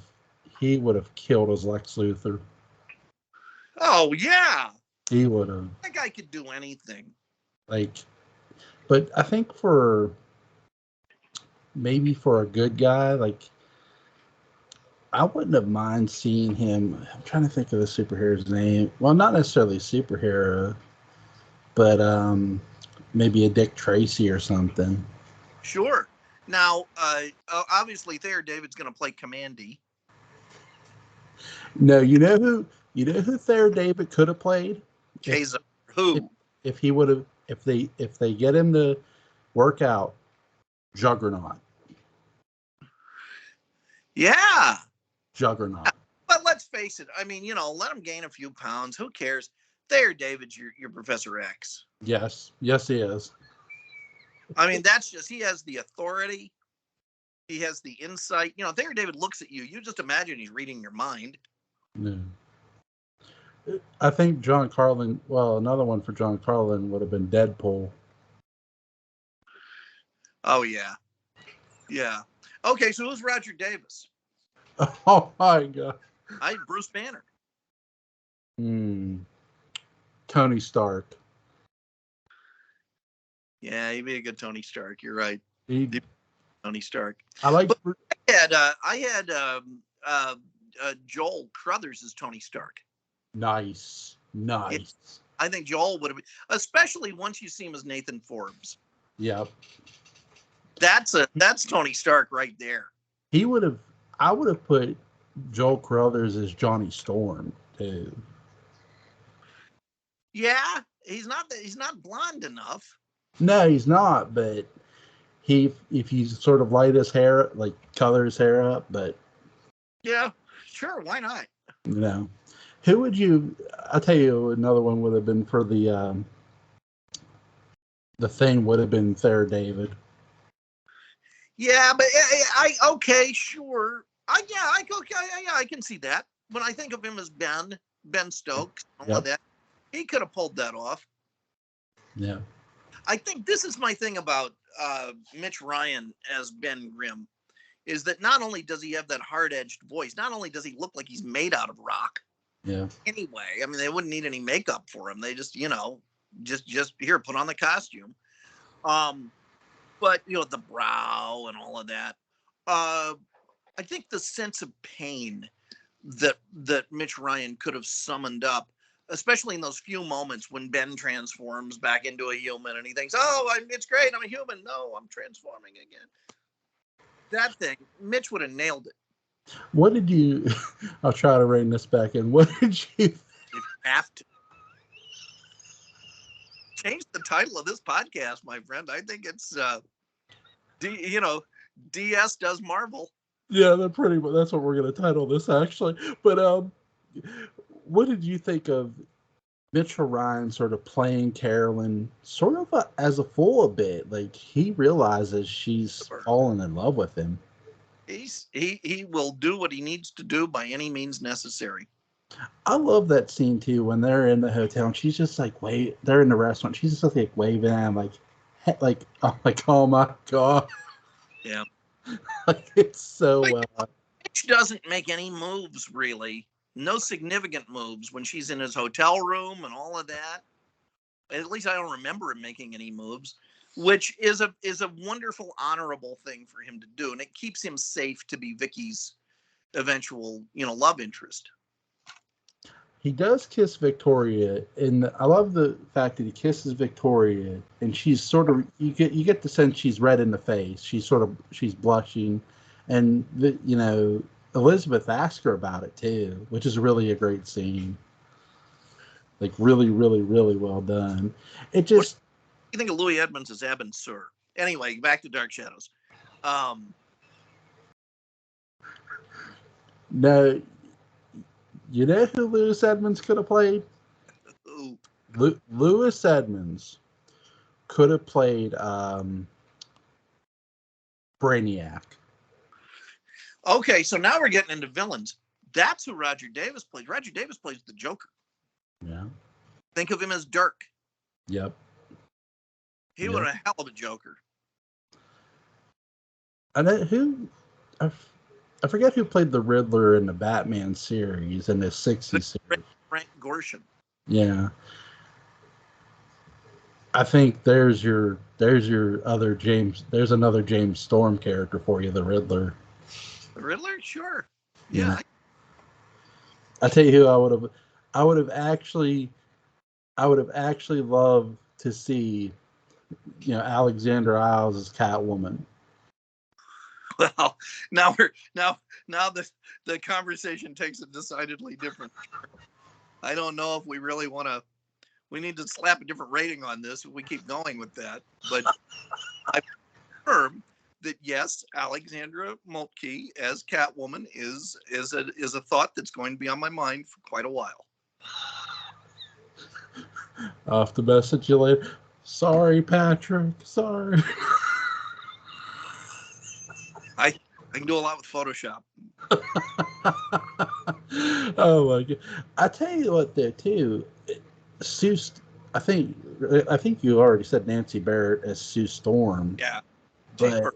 killed as Lex Luthor. Oh yeah. He would have. That guy could do anything. But I think maybe for a good guy, I wouldn't have mind seeing him. I'm trying to think of the superhero's name. Well, not necessarily a superhero, but maybe a Dick Tracy or something. Sure. Now, obviously, Thayer David's going to play Commandy. No, you know who Thayer David could have played? Kaiser. Who? If he would have, if they get him to work out, Juggernaut. Yeah. Juggernaut. But let's face it. I mean, let him gain a few pounds. Who cares? Thayer David's your Professor X. Yes, he is. I mean, that's just, he has the authority. He has the insight. Thayer David looks at you. You just imagine he's reading your mind. No. I think John Carlin, another one for John Carlin would have been Deadpool. Oh, yeah. Yeah. Okay, so who's Roger Davis? Oh, my God. Bruce Banner. Tony Stark. Yeah, he'd be a good Tony Stark. You're right. Tony Stark. I had Joel Crothers as Tony Stark. Nice. I think Joel would have been, especially once you see him as Nathan Forbes. Yep. That's Tony Stark right there. I would have put Joel Crothers as Johnny Storm too. Yeah, he's not blonde enough. No, he's not, but if he's sort of light his hair, color his hair up, but yeah, sure, why not? Who would you? I'll tell you another one would have been for the Thing would have been Thayer David. Yeah, but okay, sure. I can see that. When I think of him as Ben Stokes, all of that, he could have pulled that off. Yeah. I think this is my thing about Mitch Ryan as Ben Grimm, is that not only does he have that hard-edged voice, not only does he look like he's made out of rock. Yeah. Anyway, I mean, they wouldn't need any makeup for him. They just, just here, put on the costume. But the brow and all of that. I think the sense of pain that Mitch Ryan could have summoned up, especially in those few moments when Ben transforms back into a human and he thinks, it's great, I'm a human. No, I'm transforming again. That thing, Mitch would have nailed it. What did you, I'll try to rein this back in. What did you? You have to. Change the title of this podcast, my friend. I think it's, DS does Marvel. Yeah, that's what we're going to title this, actually. But what did you think of Mitchell Ryan sort of playing Carolyn sort of as a fool a bit? He realizes she's fallen in love with him. He will do what he needs to do by any means necessary. I love that scene too when they're in the hotel and she's just they're in the restaurant. She's just waving at him oh my God. Yeah. It's so. Mitch doesn't make any moves really. No significant moves when she's in his hotel room and all of that. At least I don't remember him making any moves, which is a wonderful, honorable thing for him to do, and it keeps him safe to be Vicky's eventual, love interest. He does kiss Victoria, and I love the fact that he kisses Victoria, and she's sort of you get the sense she's red in the face. She's blushing, and Elizabeth asked her about it too, which is really a great scene. Like really, really, really well done. It just. What do you think of Louis Edmonds as Abin Sur? Anyway, back to Dark Shadows. No, you know who Louis Edmonds could have played? Louis Edmonds could have played Brainiac. Okay, so now we're getting into villains. That's who Roger Davis plays. Roger Davis plays the Joker. Yeah. Think of him as Dirk. Yep. He was a hell of a Joker. I know who. I forget who played the Riddler in the Batman series in the '60s series. Frank Gorshin. Yeah. I think there's your other James. There's another James Storm character for you, the Riddler. The Riddler, sure. Yeah. I tell you who I would have actually loved to see, Alexandra Isles as Catwoman. Well, now the conversation takes a decidedly different turn. I don't know if we really want to. We need to slap a different rating on this if we keep going with that. But I confirm that yes, Alexandra Moltke as Catwoman is a thought that's going to be on my mind for quite a while. Off the message you later. Sorry, Patrick. Sorry. I can do a lot with Photoshop. Oh my god! I tell you what, there too. Sue, I think you already said Nancy Barrett as Sue Storm. Yeah. But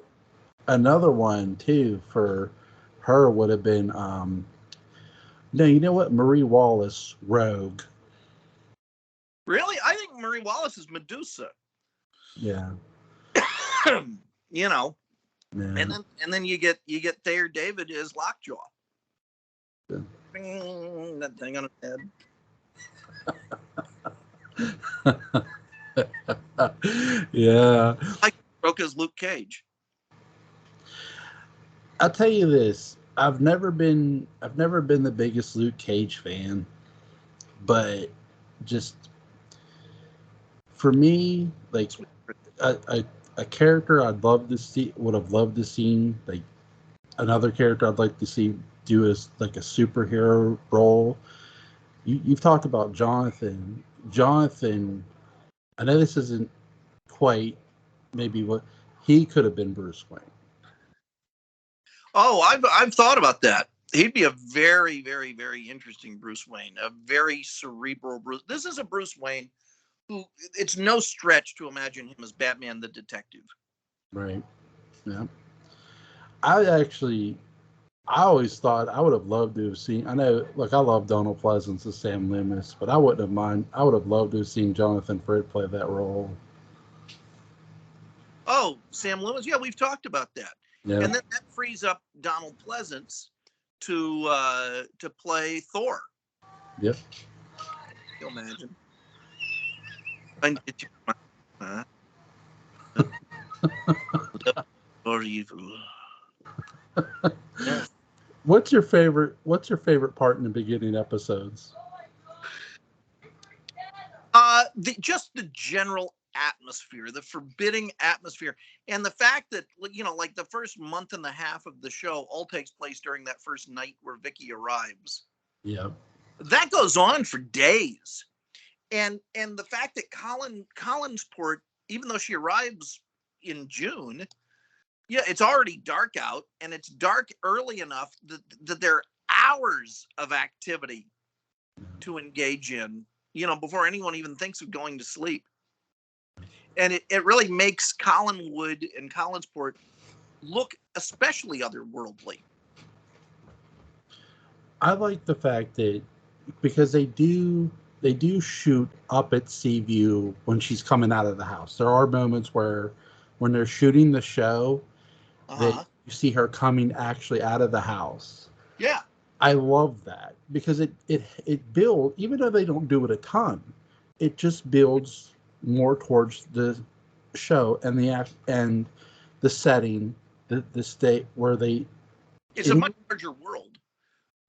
another one too for her would have been no, you know what? Marie Wallace, Rogue. Really? I think Marie Wallace is Medusa. Yeah. Yeah. And then you get Thayer David as Lockjaw. Yeah. That thing on his head. Yeah. Like broke as Luke Cage. I'll tell you this. I've never been the biggest Luke Cage fan, but just for me, like a character would have loved to see, like another character I'd like to see do as like a superhero role. You've talked about Jonathan. Jonathan, I know this isn't quite maybe what he could have been Bruce Wayne. Oh, I've thought about that. He'd be a very, very, very interesting Bruce Wayne, a very cerebral Bruce. This is a Bruce Wayne who, it's no stretch to imagine him as Batman the Detective. Right. Yeah. I always thought I would have loved to have seen. I know, look, I love Donald Pleasance as Sam Loomis, but I wouldn't have mind. I would have loved to have seen Jonathan Frid play that role. Oh, Sam Loomis. Yeah, we've talked about that. Yeah. And then that frees up Donald Pleasance to play Thor. Yep. Can you imagine? Or evil. What's your favorite part in the beginning episodes? Just the general atmosphere, the forbidding atmosphere, and the fact that, like the first month and a half of the show all takes place during that first night where Vicky arrives. Yeah. That goes on for days. And the fact that Collinsport, even though she arrives in June, yeah, it's already dark out, and it's dark early enough that there are hours of activity to engage in, before anyone even thinks of going to sleep. And it really makes Collinwood and Collinsport look especially otherworldly. I like the fact that because they do shoot up at Seaview when she's coming out of the house. There are moments where when they're shooting the show, that you see her coming actually out of the house. Yeah. I love that because it builds, even though they don't do it a ton, it just builds more towards the show and the setting, the state where they It's a much larger world.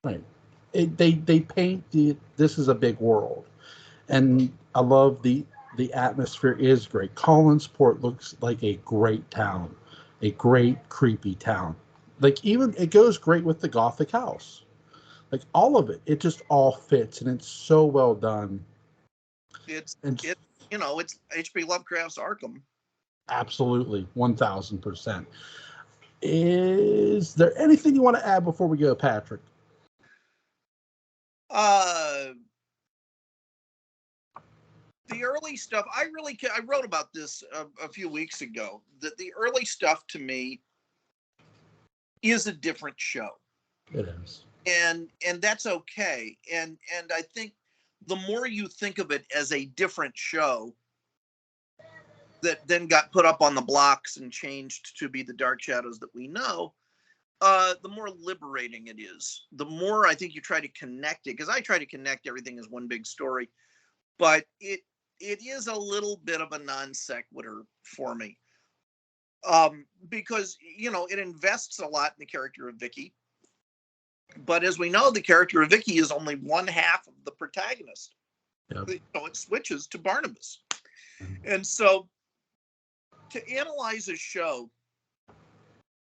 Right. They paint this is a big world, and I love the atmosphere is great. Collinsport looks like a great town, a great creepy town. Like even it goes great with the Gothic house. Like all of it, it just all fits, and it's so well done. It's And it's H.P. Lovecraft's Arkham. absolutely, 1000%. Is there anything you want to add before we go, Patrick? The early stuff, I wrote about this a few weeks ago, that the early stuff to me is a different show. It is. And that's okay. And I think the more you think of it as a different show that then got put up on the blocks and changed to be the Dark Shadows that we know, the more liberating it is. The more I think you try to connect it, because I try to connect everything as one big story, but it is a little bit of a non sequitur for me. Because, it invests a lot in the character of Vicky. But as we know, the character of Vicky is only one half of the protagonist. Yep. It switches to Barnabas. And so to analyze a show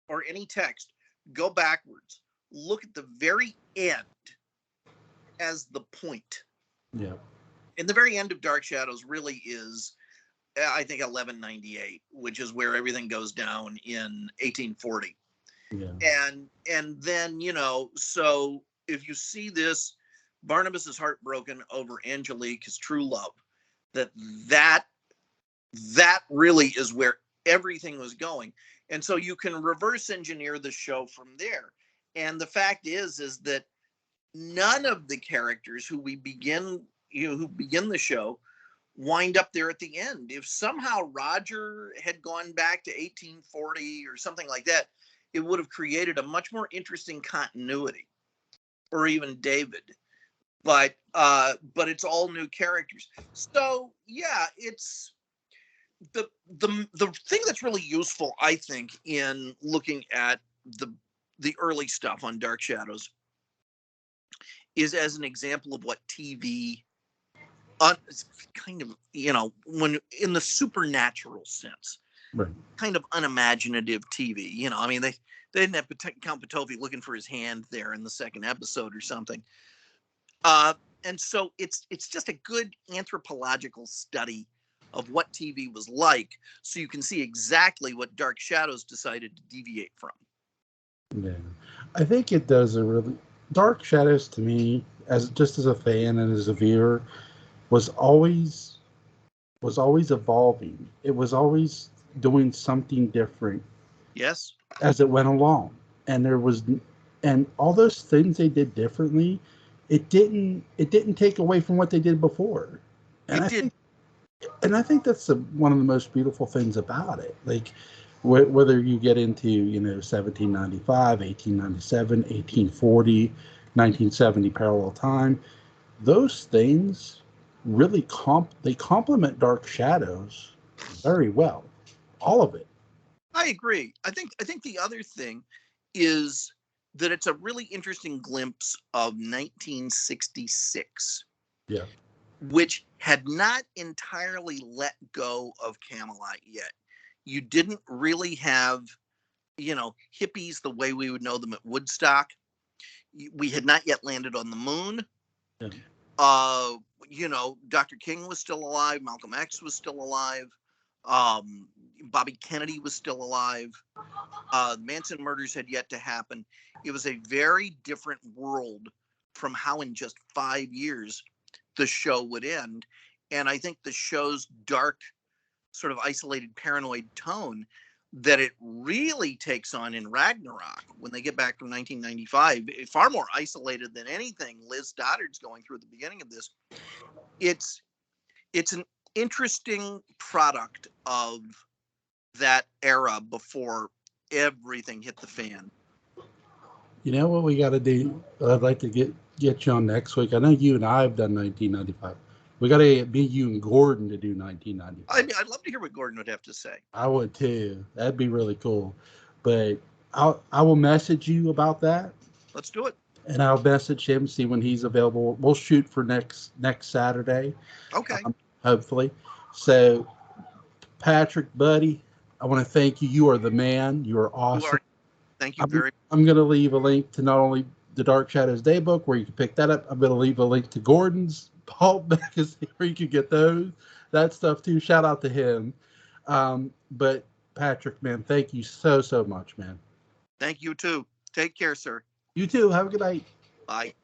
or any text, go backwards. Look at the very end as the point. Yeah. And the very end of Dark Shadows really is, I think, 1198, which is where everything goes down in 1840. Yeah. And then, so if you see this, Barnabas is heartbroken over Angelique, his true love, that really is where everything was going. And so you can reverse engineer the show from there. And the fact is that none of the characters who begin the show wind up there at the end. If somehow Roger had gone back to 1840 or something like that, it would have created a much more interesting continuity, or even David. But it's all new characters. So yeah, it's the thing that's really useful, I think, in looking at the early stuff on Dark Shadows is as an example of what TV kind of, when in the supernatural sense, right, kind of unimaginative TV. I mean, they didn't have Count Petofi looking for his hand there in the second episode or something. And so it's just a good anthropological study of what TV was like, so you can see exactly what Dark Shadows decided to deviate from. Yeah, I think it does a really Dark Shadows to me, as a fan and as a viewer, was always evolving. It was always doing something different. Yes. As it went along, and all those things they did differently, it didn't take away from what they did before. And I think that's one of the most beautiful things about it. Like whether you get into 1795, 1897, 1840, 1970 parallel time, those things really complement Dark Shadows very well. All of it. I agree. I think the other thing is that it's a really interesting glimpse of 1966. Yeah. Which had not entirely let go of Camelot yet. You didn't really have, hippies the way we would know them at Woodstock. We had not yet landed on the moon. Yeah. Dr. King was still alive. Malcolm X was still alive. Bobby Kennedy was still alive. Manson murders had yet to happen. It was a very different world from how in just 5 years the show would end. And I think the show's dark, sort of isolated, paranoid tone that it really takes on in Ragnarok when they get back from 1995, far more isolated than anything Liz Stoddard's going through at the beginning of this. It's an interesting product of that era before everything hit the fan. You know what we got to do? I'd like to get you on next week. I know you and I have done 1995. We got to be you and Gordon to do 1995. I'd love to hear what Gordon would have to say. I would too. That'd be really cool. But I will message you about that, Let's do it. and I'll message him, see when he's available. We'll shoot for next Saturday, Okay. hopefully. So, Patrick, buddy, I want to thank you. You are the man. You are You awesome. are. Thank you very. I'm going to leave a link to not only the Dark Shadows Daybook where you can pick that up. I'm going to leave a link to Gordon's Pulp magazine where you can get that stuff too. Shout out to him. But Patrick, man, thank you so much, man. Thank you too. Take care, sir. You too. Have a good night. Bye.